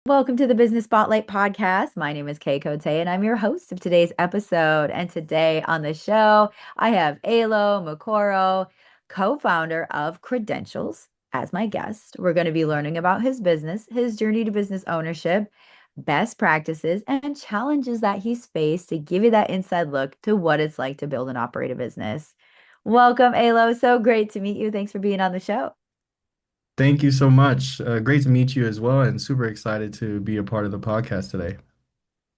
Welcome to the Business Spotlight podcast. My name is Kay Cote, and I'm your host of today's episode. And today on the show, I have Elo Mukoro, co-founder of Credentials, as my guest. We're going to be learning about his business, his journey to business ownership, best practices, and challenges that he's faced to give you that inside look to what it's like to build and operate a business. Welcome, Elo. So great to meet you. Thanks for being on the show. Thank you so much. Great to meet you as well, and super excited to be a part of the podcast today.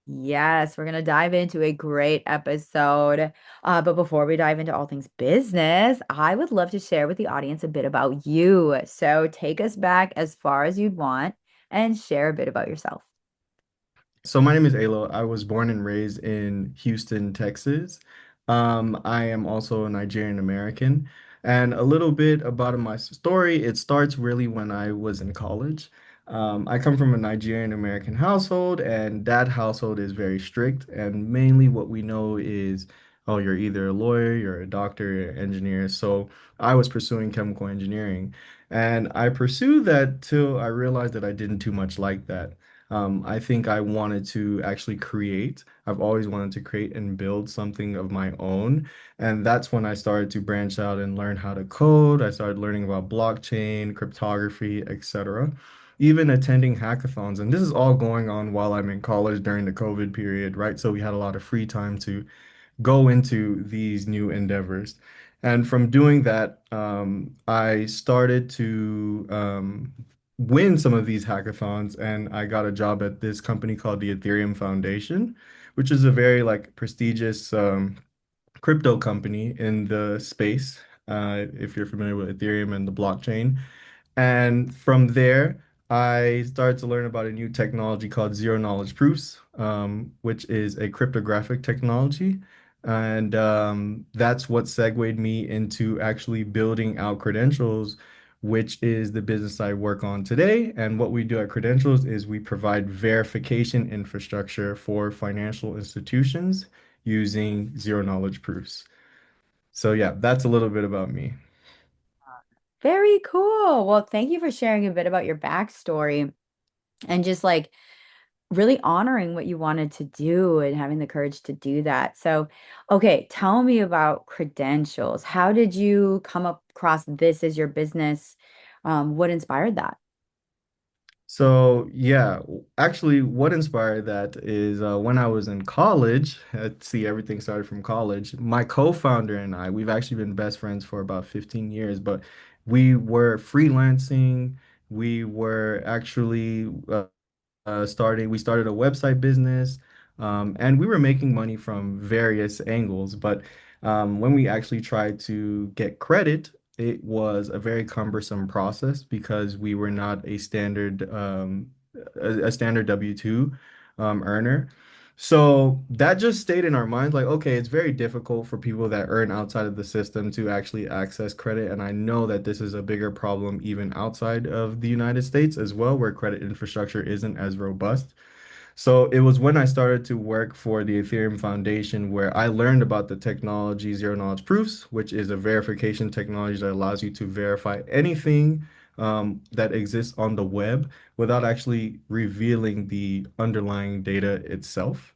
Yes, we're going to dive into a great episode. But before we dive into all things business, I would love to share with the audience a bit about you. So take us back as far as you'd want and share a bit about yourself. So my name is Elo. I was born and raised in Houston, Texas. I am also a Nigerian American. And a little bit about my story, it starts really when I was in college. I come from a Nigerian American household, and that household is very strict. And mainly what we know is, oh, you're either a lawyer, you're a doctor, you're an engineer. So I was pursuing chemical engineering. And I pursued that till I realized that I didn't too much like that. I think I wanted to actually create. I've always wanted to create and build something of my own. And that's when I started to branch out and learn how to code. I started learning about blockchain, cryptography, etc. Even attending hackathons. And this is all going on while I'm in college during the COVID period, right? So we had a lot of free time to go into these new endeavors. And from doing that, I started to win some of these hackathons, and I got a job at this company called the Ethereum Foundation, which is a very like prestigious crypto company in the space. If you're familiar with Ethereum and the blockchain. And from there, I started to learn about a new technology called zero knowledge proofs, which is a cryptographic technology. And that's what segued me into actually building out Credentials, which is the business I work on today. And what we do at Credentials is we provide verification infrastructure for financial institutions using zero knowledge proofs. So, yeah, that's a little bit about me. Very cool. Well, thank you for sharing a bit about your backstory and just like really honoring what you wanted to do and having the courage to do that. So, okay, tell me about Credentials. How did you come across this as your business? What inspired that? So yeah, actually, what inspired that is when I was in college. See, everything started from college. My co-founder and I, we've actually been best friends for about 15 years, but we were freelancing. We were actually we started a website business, and we were making money from various angles. But when we actually tried to get credit, it was a very cumbersome process because we were not a standard W-2 earner. So that just stayed in our minds like, okay, it's very difficult for people that earn outside of the system to actually access credit. And I know that this is a bigger problem even outside of the United States as well, where credit infrastructure isn't as robust. So it was when I started to work for the Ethereum Foundation where I learned about the technology zero knowledge proofs, which is a verification technology that allows you to verify anything that exists on the web without actually revealing the underlying data itself.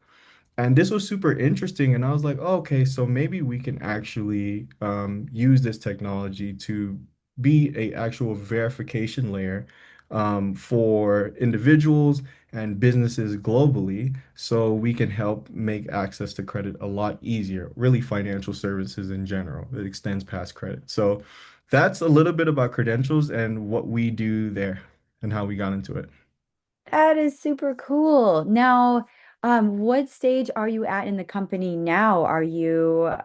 And this was super interesting. And I was like, oh, okay, so maybe we can actually use this technology to be a actual verification layer for individuals and businesses globally so we can help make access to credit a lot easier, really financial services in general. It extends past credit. So that's a little bit about Credentials and what we do there and how we got into it. That is super cool. Now, what stage are you at in the company now? Are you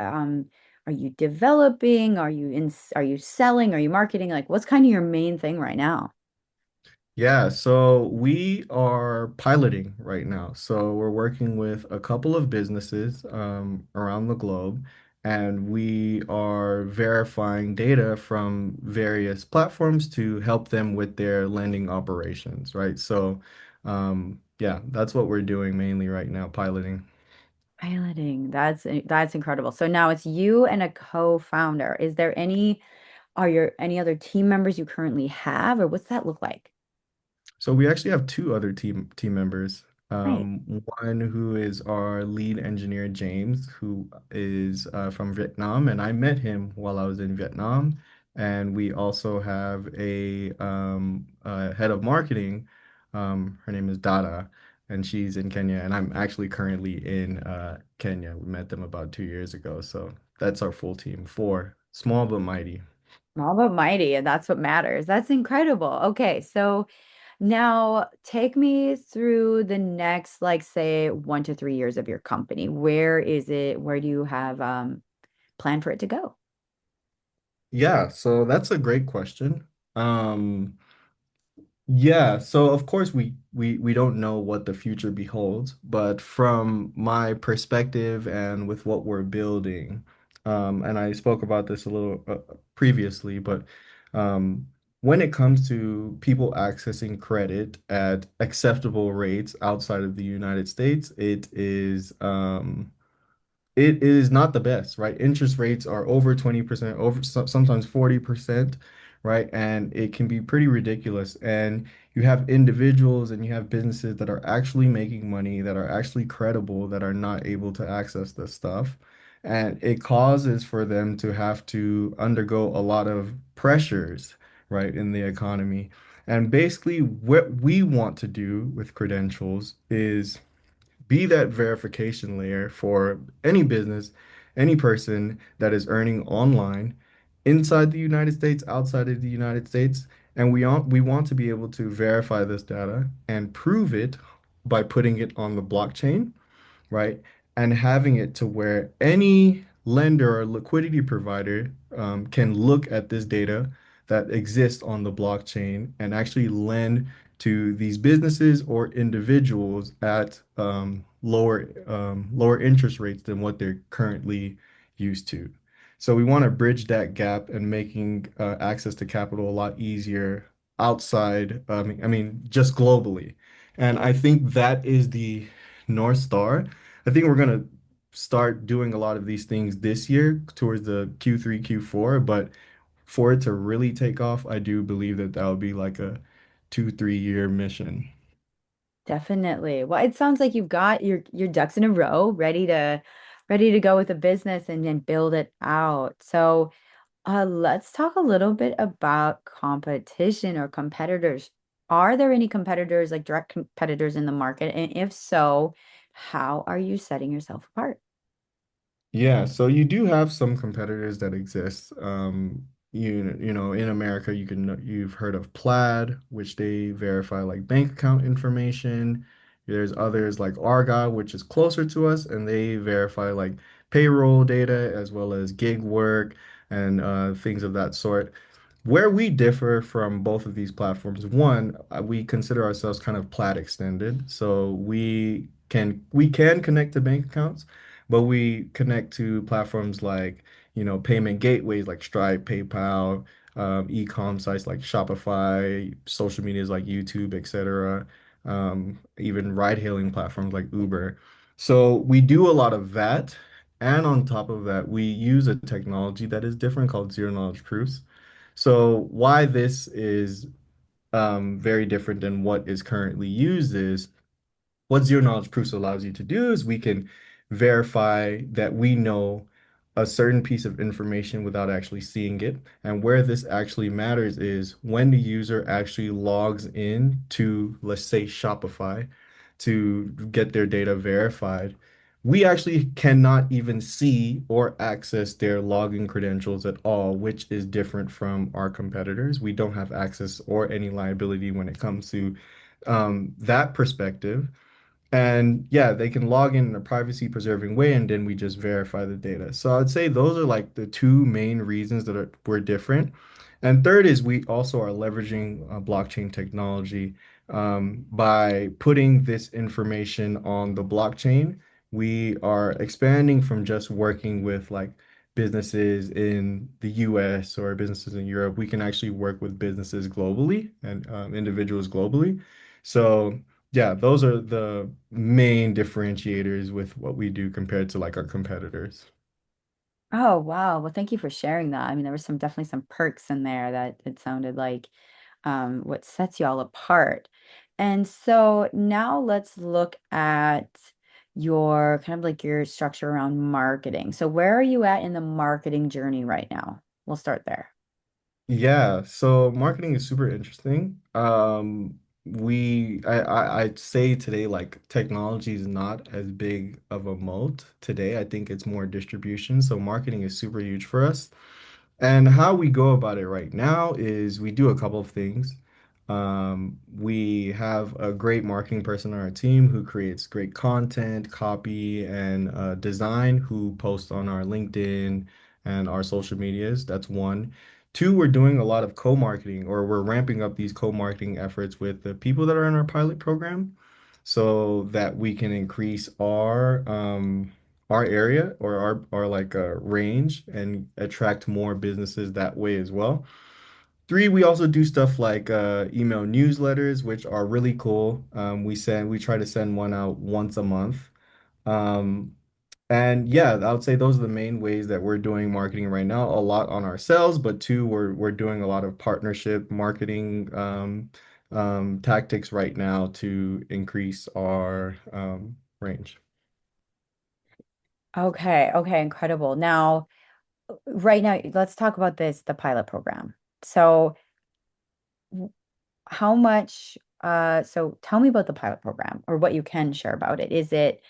developing? Are you selling? Are you marketing? Like, what's kind of your main thing right now? Yeah, so we are piloting right now. So we're working with a couple of businesses around the globe, and we are verifying data from various platforms to help them with their lending operations, right? So, yeah, that's what we're doing mainly right now, piloting. Piloting. That's incredible. So now it's you and a co-founder. Are there any other team members you currently have, or what's that look like? So we actually have two other team members. Right. One who is our lead engineer, James, who is from Vietnam, and I met him while I was in Vietnam. And we also have a head of marketing. Her name is Dada, and she's in Kenya, and I'm actually currently in Kenya. We met them about 2 years ago, so that's our full team. Four, small but mighty. All but mighty, and that's what matters. That's incredible. Okay, so now take me through the next, like, say, 1 to 3 years of your company. Where is it? Where do you have plan for it to go? Yeah, so that's a great question. Um, Yeah, so of course we don't know what the future beholds, but from my perspective and with what we're building, and I spoke about this a little previously, but um, when it comes to people accessing credit at acceptable rates outside of the United States, it is not the best, right? Interest rates are over 20%, over sometimes 40%, right? And it can be pretty ridiculous. And you have individuals and you have businesses that are actually making money, that are actually credible, that are not able to access this stuff. And it causes for them to have to undergo a lot of pressures, right, in the economy. And basically, what we want to do with credentials is be that verification layer for any business, any person that is earning online inside the United States, outside of the United States. And we want to be able to verify this data and prove it by putting it on the blockchain, right? And having it to where any lender or liquidity provider can look at this data that exists on the blockchain and actually lend to these businesses or individuals at lower interest rates than what they're currently used to. So we want to bridge that gap and making access to capital a lot easier outside, just globally. And I think that is the North Star. I think we're gonna start doing a lot of these things this year towards the Q3, Q4, but for it to really take off, I do believe that that would be like a 2, 3 year mission. Definitely. Well, it sounds like you've got your ducks in a row, ready to go with the business and then build it out. So, let's talk a little bit about competition or competitors. Are there any competitors, like direct competitors in the market? And if so, how are you setting yourself apart? Yeah, so you do have some competitors that exist. You know, in America, you've heard of Plaid, which they verify like bank account information. There's others like Argyle, which is closer to us, and they verify like payroll data as well as gig work and things of that sort. Where we differ from both of these platforms, one, we consider ourselves kind of Plaid extended. So we can connect to bank accounts, but we connect to platforms like, payment gateways like Stripe, PayPal, e-com sites like Shopify, social medias like YouTube, etc. Even ride-hailing platforms like Uber. So we do a lot of that. And on top of that, we use a technology that is different called zero knowledge proofs. So why this is very different than what is currently used is what zero knowledge proofs allows you to do is we can verify that we know a certain piece of information without actually seeing it. And where this actually matters is when the user actually logs in to, let's say, Shopify to get their data verified, we actually cannot even see or access their login credentials at all, which is different from our competitors. We don't have access or any liability when it comes to that perspective. And yeah, they can log in a privacy preserving way, and then we just verify the data. So I'd say those are like the two main reasons that we're different. And third is we also are leveraging blockchain technology. By putting this information on the blockchain, we are expanding from just working with like businesses in the US or businesses in Europe. We can actually work with businesses globally and individuals globally. So yeah, those are the main differentiators with what we do compared to like our competitors. Oh, wow. Well, thank you for sharing that. I mean, there was definitely some perks in there that it sounded like. what sets you all apart. And so now let's look at your kind of like your structure around marketing. So where are you at in the marketing journey right now? We'll start there. Yeah, so marketing is super interesting. I'd say today like technology is not as big of a moat today. I think it's more distribution. So marketing is super huge for us. And how we go about it right now is we do a couple of things. We have a great marketing person on our team who creates great content, copy, and design, who posts on our LinkedIn and our social medias. That's one. Two, we're doing a lot of co-marketing, or we're ramping up these co-marketing efforts with the people that are in our pilot program so that we can increase our area or our like range and attract more businesses that way as well. Three, we also do stuff like email newsletters, which are really cool. We try to send one out once a month. Um, and yeah, I would say those are the main ways that we're doing marketing right now. A lot on ourselves, but two, we're doing a lot of partnership marketing tactics right now to increase our range. Okay, okay, incredible. Now, right now, let's talk about this, the pilot program. So, w- how much, so tell me about the pilot program or what you can share about it. Is it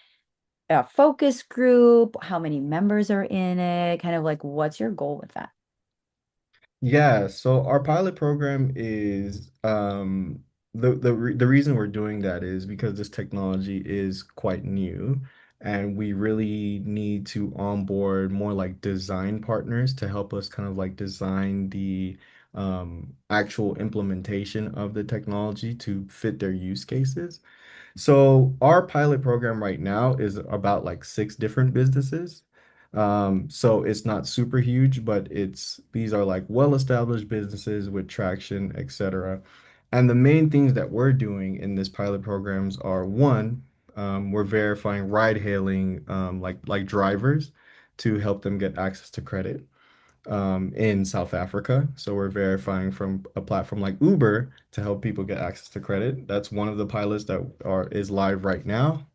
a focus group? How many members are in it? Kind of like what's your goal with that? Yeah, so our pilot program is the reason we're doing that is because this technology is quite new and we really need to onboard more like design partners to help us kind of like design the actual implementation of the technology to fit their use cases. So our pilot program right now is about like six different businesses. So it's not super huge, but it's these are like well-established businesses with traction, etc. And the main things that we're doing in this pilot programs are one, we're verifying ride-hailing like drivers to help them get access to credit in South Africa. So we're verifying from a platform like Uber to help people get access to credit. That's one of the pilots that are is live right now.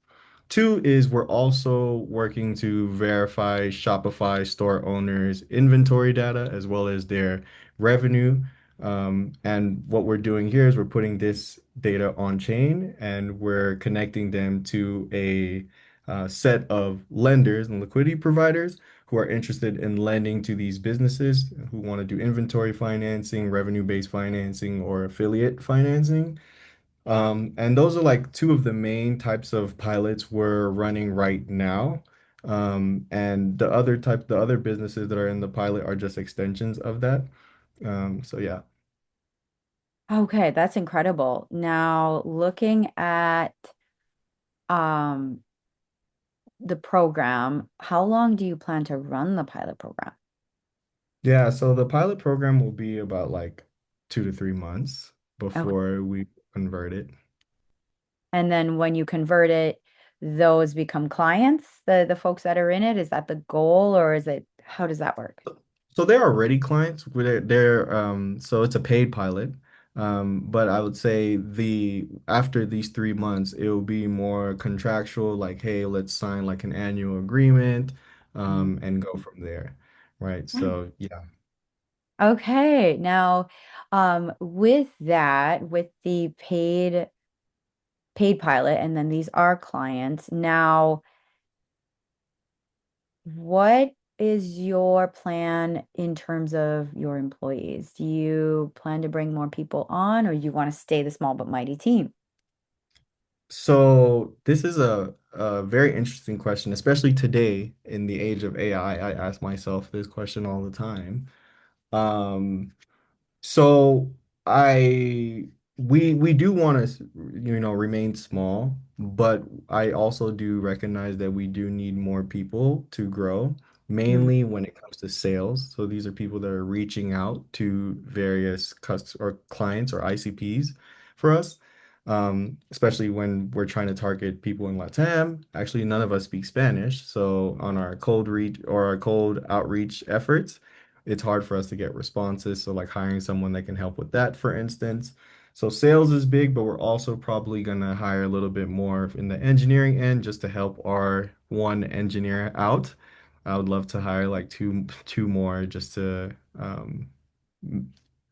Two is we're also working to verify Shopify store owners' inventory data as well as their revenue. And what we're doing here is we're putting this data on chain and we're connecting them to a set of lenders and liquidity providers who are interested in lending to these businesses who want to do inventory financing, revenue-based financing, or affiliate financing. And those are like two of the main types of pilots we're running right now. And the other businesses that are in the pilot are just extensions of that. So yeah. Okay, that's incredible. Now, looking at um the program, how long do you plan to run the pilot program? Yeah, so the pilot program will be about like 2 to 3 months Okay. before we convert it. And then when you convert it, those become clients, the folks that are in it. Is that the goal or is it how does that work? So they're already clients. So it's a paid pilot. But I would say the after these 3 months, it will be more contractual, like, hey, let's sign like an annual agreement, Mm. and go from there. Right. Right. So yeah. Okay. Now, with that, with the paid pilot, and then these are clients. Now, what is your plan in terms of your employees? Do you plan to bring more people on, or you want to stay the small but mighty team? So this is a very interesting question, especially today in the age of AI. I ask myself this question all the time. Um, So I we do want to, remain small, but I also do recognize that we do need more people to grow, Mm. mainly when it comes to sales. So these are people that are reaching out to various cust or clients or ICPs for us, especially when we're trying to target people in LATAM. Actually, none of us speak Spanish, so on our cold reach or our cold outreach efforts. it's hard for us to get responses. So like hiring someone that can help with that, for instance. So sales is big, but we're also probably gonna hire a little bit more in the engineering end just to help our one engineer out. I would love to hire like two more just to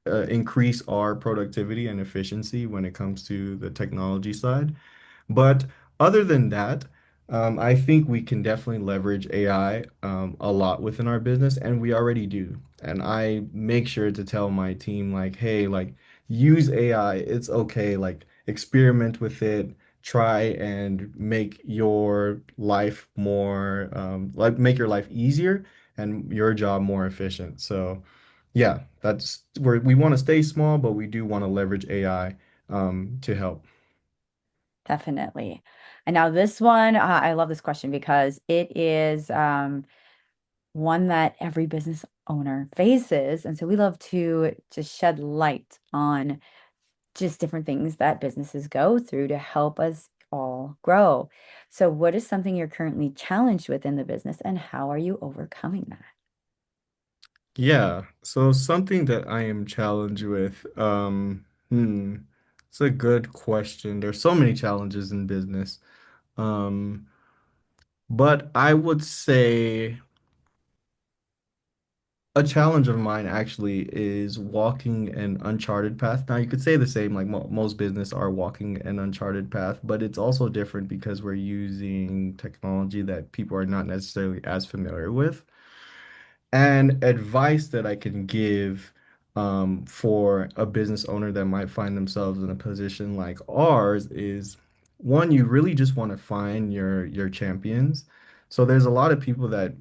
increase our productivity and efficiency when it comes to the technology side. But other than that, I think we can definitely leverage AI a lot within our business, and we already do. And I make sure to tell my team, like, hey, like, use AI. It's okay. Like, experiment with it. Try and make your life more, like, make your life easier and your job more efficient. So, yeah, that's where we want to stay small, but we do want to leverage AI to help. Definitely. And now this one, I love this question because it is one that every business owner faces. And so we love to just shed light on just different things that businesses go through to help us all grow. So, what is something you're currently challenged with in the business, and how are you overcoming that? Yeah, so something that I am challenged with, it's a good question. There's so many challenges in business. Um, but I would say a challenge of mine actually is walking an uncharted path. Now, you could say the same, like mo most business are walking an uncharted path, but it's also different because we're using technology that people are not necessarily as familiar with. And advice that I can give for a business owner that might find themselves in a position like ours is one, you really just want to find your champions. So there's a lot of people that,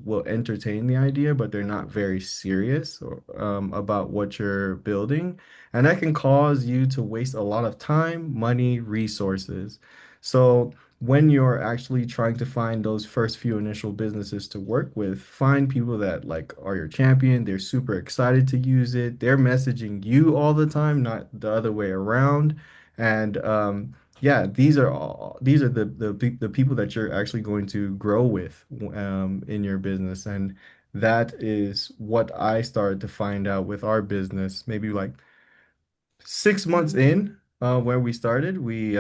will entertain the idea, but they're not very serious about what you're building. And that can cause you to waste a lot of time, money, resources. So when you're actually trying to find those first few initial businesses to work with, find people that like are your champion. They're super excited to use it. They're messaging you all the time, not the other way around. And yeah, these are the people that you're actually going to grow with in your business. And that is what I started to find out with our business, maybe like 6 months in, where we started, we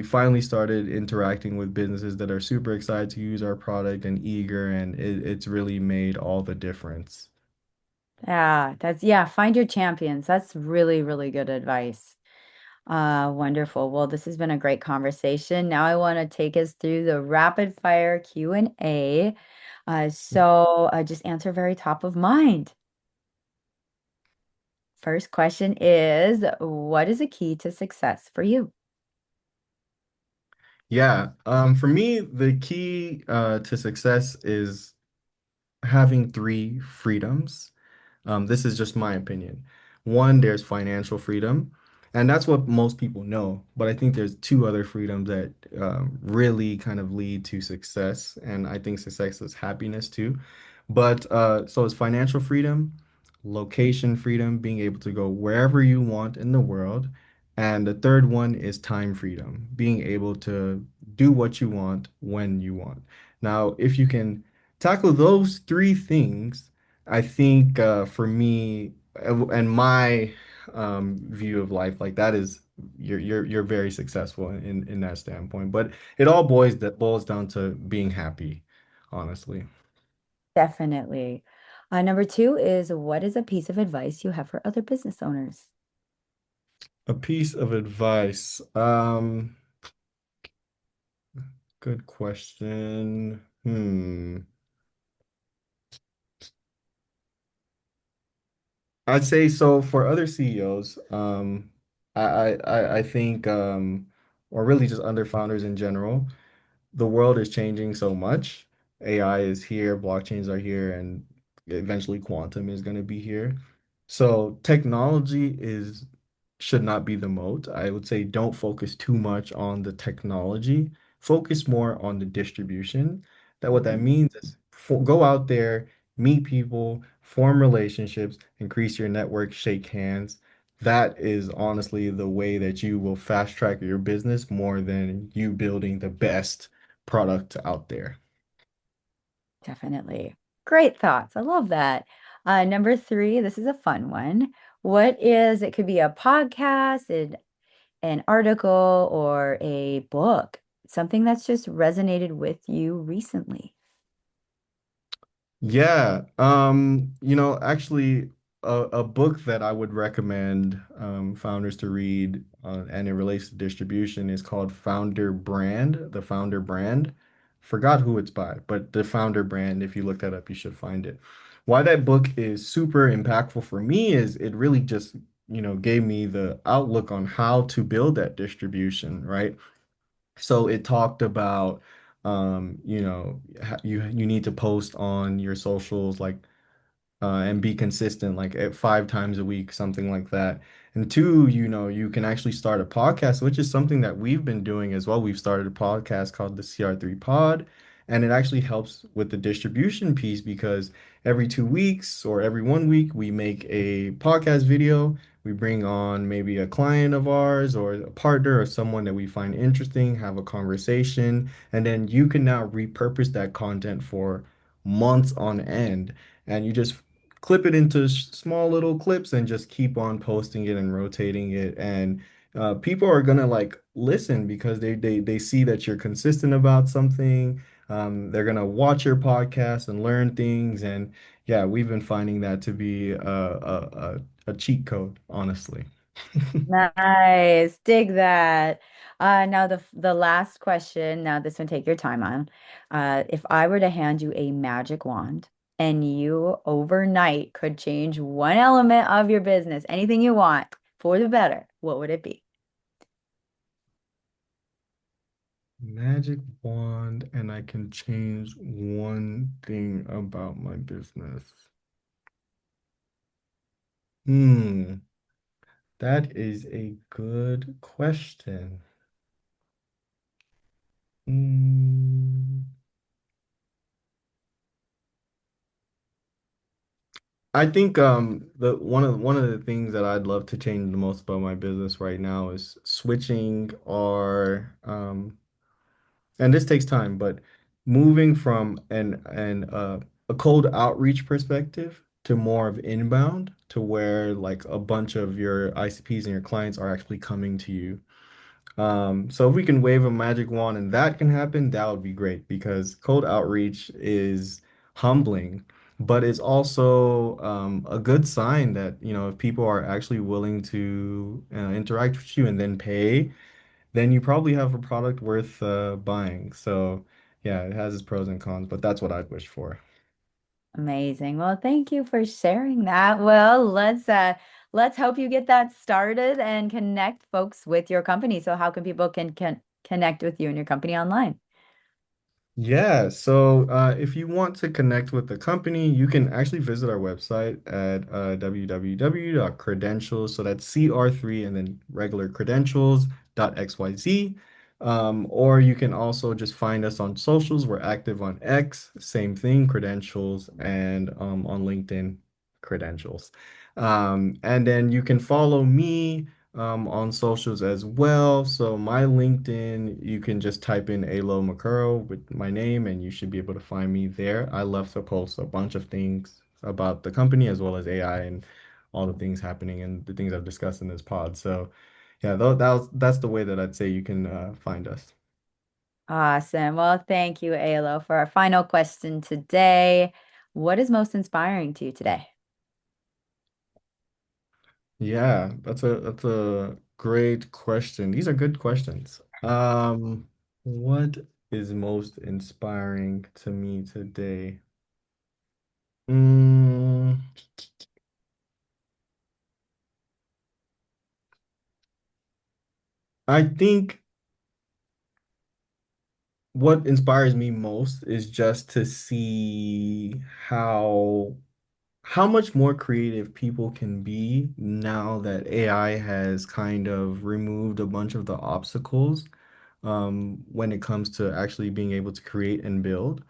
finally started interacting with businesses that are super excited to use our product and eager, and it's really made all the difference. Yeah, find your champions. That's really, really good advice. Wonderful. Well, this has been a great conversation. Now I want to take us through the rapid fire Q&A. Just answer very top of mind. First question is, what is a key to success for you? Yeah, for me, the key to success is having three freedoms. This is just my opinion. One, there's financial freedom, and that's what most people know. But I think there's two other freedoms that really kind of lead to success, and I think success is happiness too. But so it's financial freedom, location freedom, being able to go wherever you want in the world, and the third one is time freedom, being able to do what you want when you want. Now, if you can tackle those three things, I think for me and my view of life, like that is you're very successful in that standpoint. But it all boils down to being happy, honestly. Definitely. Number two is, what is a piece of advice you have for other business owners? A piece of advice. Good question. I'd say so for other CEOs, I think, or really just under founders in general, the world is changing so much. AI is here, blockchains are here, and eventually quantum is going to be here. So technology is should not be the moat. I would say don't focus too much on the technology. Focus more on the distribution. That what that Mhm. means is go out there, meet people, form relationships, increase your network, shake hands. That is honestly the way that you will fast track your business more than you building the best product out there. Definitely. Great thoughts. I love that. Number three, this is a fun one. It could be a podcast, an article, or a book, something that's just resonated with you recently. Yeah, actually, a book that I would recommend founders to read, and it relates to distribution, is called Founder Brand, The Founder Brand. Forgot who it's by, but The Founder Brand, if you look that up, you should find it. Why that book is super impactful for me is it really just, gave me the outlook on how to build that distribution, right? So it talked about, you need to post on your socials like and be consistent, like at 5 times a week, something like that. And two, you can actually start a podcast, which is something that we've been doing as well. We've started a podcast called the CR3 Pod, and it actually helps with the distribution piece because every 2 weeks or every one week, we make a podcast video. We bring on maybe a client of ours or a partner or someone that we find interesting, have a conversation, and then you can now repurpose that content for months on end. And you just clip it into small little clips and just keep on posting it and rotating it. And people are gonna like listen because they see that you're consistent about something. They're gonna watch your podcast and learn things. And yeah, we've been finding that to be a cheat code, honestly. Nice. Dig that. Now the last question. Now this one take your time on. If I were to hand you a magic wand and you overnight could change one element of your business, anything you want for the better, what would it be? Magic wand, and I can change one thing about my business. Hmm. That is a good question. Mm, I think the one of the things that I'd love to change the most about my business right now is switching our and this takes time, but moving from a cold outreach perspective to more of inbound to where like a bunch of your ICPs and your clients are actually coming to you. So if we can wave a magic wand and that can happen, that would be great because cold outreach is humbling, but it's also a good sign that, if people are actually willing to interact with you and then pay, then you probably have a product worth buying. So yeah, it has its pros and cons, but that's what I'd wish for. Amazing. Well, thank you for sharing that. Let's hope you get that started and connect folks with your company. So how can people can connect with you and your company online? Yeah, so if you want to connect with the company, you can actually visit our website at www.credentials. So that's CR3 and then regular credentials.xyz. Or you can also just find us on socials. We're active on X, same thing, credentials, and on LinkedIn, credentials. And then you can follow me on socials as well. So my LinkedIn, you can just type in Elo Mukoro with my name and you should be able to find me there. I love to post a bunch of things about the company as well as AI and all the things happening and the things I've discussed in this pod. So yeah, that's the way that I'd say you can find us. Awesome. Well, thank you, Alo, for our final question today. What is most inspiring to you today? Yeah, that's a great question. These are good questions. What is most inspiring to me today? Mm, I think what inspires me most is just to see how much more creative people can be now that AI has kind of removed a bunch of the obstacles when it comes to actually being able to create and build.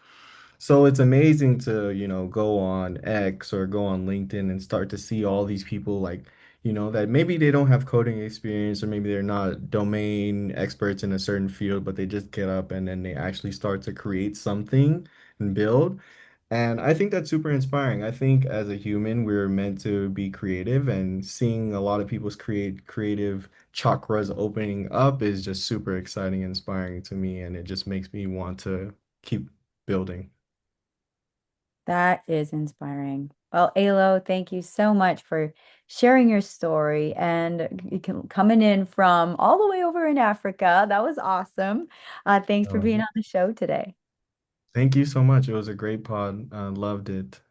So it's amazing to, go on X or go on LinkedIn and start to see all these people like, that maybe they don't have coding experience or maybe they're not domain experts in a certain field, but they just get up and then they actually start to create something and build. And I think that's super inspiring. I think as a human, we're meant to be creative, and seeing a lot of people's creative chakras opening up is just super exciting and inspiring to me, and it just makes me want to keep building. That is inspiring. Well, Alo, thank you so much for sharing your story and coming in from all the way over in Africa. That was awesome. Thanks for Oh, being on the show today. thank you so much. It was a great pod. Loved it.